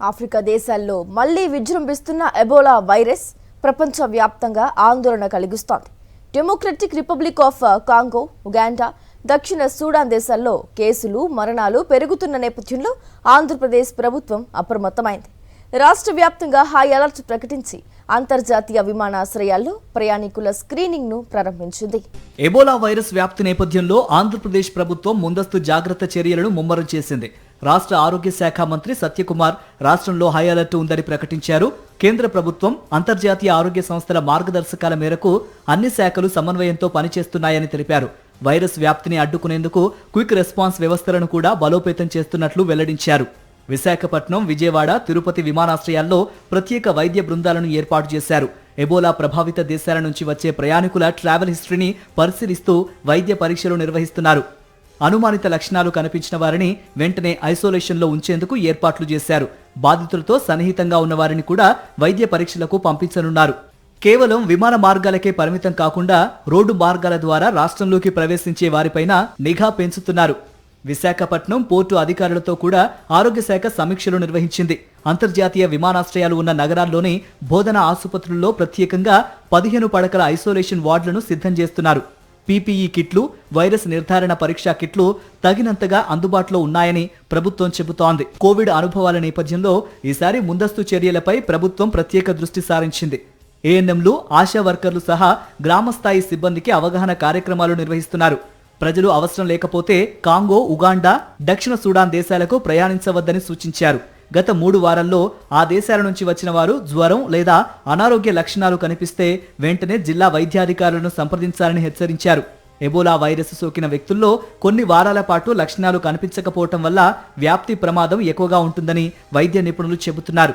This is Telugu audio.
ఆఫ్రికా దేశాల్లో మళ్లీ విజృంభిస్తున్న ఎబోలా వైరస్ ప్రపంచవ్యాప్తంగా ఆందోళన కలిగిస్తోంది. Democratic republic of Congo, Uganda, దక్షిణ సూడాన్ దేశాల్లో కేసులు, మరణాలు పెరుగుతున్న నేపథ్యంలో ఆంధ్రప్రదేశ్ ప్రభుత్వం అప్రమత్తమైంది. రాష్ట్ర వ్యాప్తంగా హై అలర్ట్ ప్రకటించి అంతర్జాతీయ విమానాశ్రయాల్లో ప్రయాణికుల స్క్రీనింగ్ ను ప్రారంభించింది. ఎబోలా వైరస్ వ్యాప్తి నేపథ్యంలో ఆంధ్రప్రదేశ్ ప్రభుత్వం ముందస్తు జాగ్రత్త చర్యలను ముమ్మరం చేసింది. రాష్ట్ర ఆరోగ్య శాఖ మంత్రి సత్యకుమార్ రాష్ట్రంలో హై అలర్ట్ ఉందని ప్రకటించారు. కేంద్ర ప్రభుత్వం, అంతర్జాతీయ ఆరోగ్య సంస్థల మార్గదర్శకాల మేరకు అన్ని శాఖలు సమన్వయంతో పనిచేస్తున్నాయని తెలిపారు. వైరస్ వ్యాప్తిని అడ్డుకునేందుకు క్విక్ రెస్పాన్స్ వ్యవస్థలను కూడా బలోపేతం చేస్తున్నట్లు వెల్లడించారు. విశాఖపట్నం, విజయవాడ, తిరుపతి విమానాశ్రయాల్లో ప్రత్యేక వైద్య బృందాలను ఏర్పాటు చేశారు. ఎబోలా ప్రభావిత దేశాల నుంచి వచ్చే ప్రయాణికుల ట్రావెల్ హిస్టరీని పరిశీలిస్తూ వైద్య పరీక్షలు నిర్వహిస్తున్నారు. అనుమానిత లక్షణాలు కనిపించిన వారిని వెంటనే ఐసోలేషన్లో ఉంచేందుకు ఏర్పాట్లు చేశారు. బాధితులతో సన్నిహితంగా ఉన్న వారిని కూడా వైద్య పరీక్షలకు పంపించనున్నారు. కేవలం విమాన మార్గాలకే పరిమితం కాకుండా రోడ్డు మార్గాల ద్వారా రాష్ట్రంలోకి ప్రవేశించే వారిపైన నిఘా పెంచుతున్నారు. విశాఖపట్నం పోర్టు అధికారులతో కూడా ఆరోగ్య శాఖ సమీక్షలు నిర్వహించింది. అంతర్జాతీయ విమానాశ్రయాలు ఉన్న నగరాల్లోని బోధన ఆసుపత్రుల్లో ప్రత్యేకంగా 15 పడకల ఐసోలేషన్ వార్డులను సిద్ధం చేస్తున్నారు. పీపీఈ కిట్లు, వైరస్ నిర్ధారణ పరీక్షా కిట్లు తగినంతగా అందుబాటులో ఉన్నాయని ప్రభుత్వం చెబుతోంది. కోవిడ్ అనుభవాల నేపథ్యంలో ఈసారి ముందస్తు చర్యలపై ప్రభుత్వం ప్రత్యేక దృష్టి సారించింది. ఏఎన్ఎంలు, ఆశా వర్కర్లు సహా గ్రామస్థాయి సిబ్బందికి అవగాహన కార్యక్రమాలు నిర్వహిస్తున్నారు. ప్రజలు అవసరం లేకపోతే కాంగో, ఉగాండా, దక్షిణ సూడాన్ దేశాలకు ప్రయాణించవద్దని సూచించారు. గత 3 వారాల్లో ఆ దేశాల నుంచి వచ్చిన వారు జ్వరం లేదా అనారోగ్య లక్షణాలు కనిపిస్తే వెంటనే జిల్లా వైద్యాధికారులను సంప్రదించాలని హెచ్చరించారు. ఎబోలా వైరస్ సోకిన వ్యక్తుల్లో కొన్ని వారాల పాటు లక్షణాలు కనిపించకపోవటం వల్ల వ్యాప్తి ప్రమాదం ఎక్కువగా ఉంటుందని వైద్య నిపుణులు చెబుతున్నారు.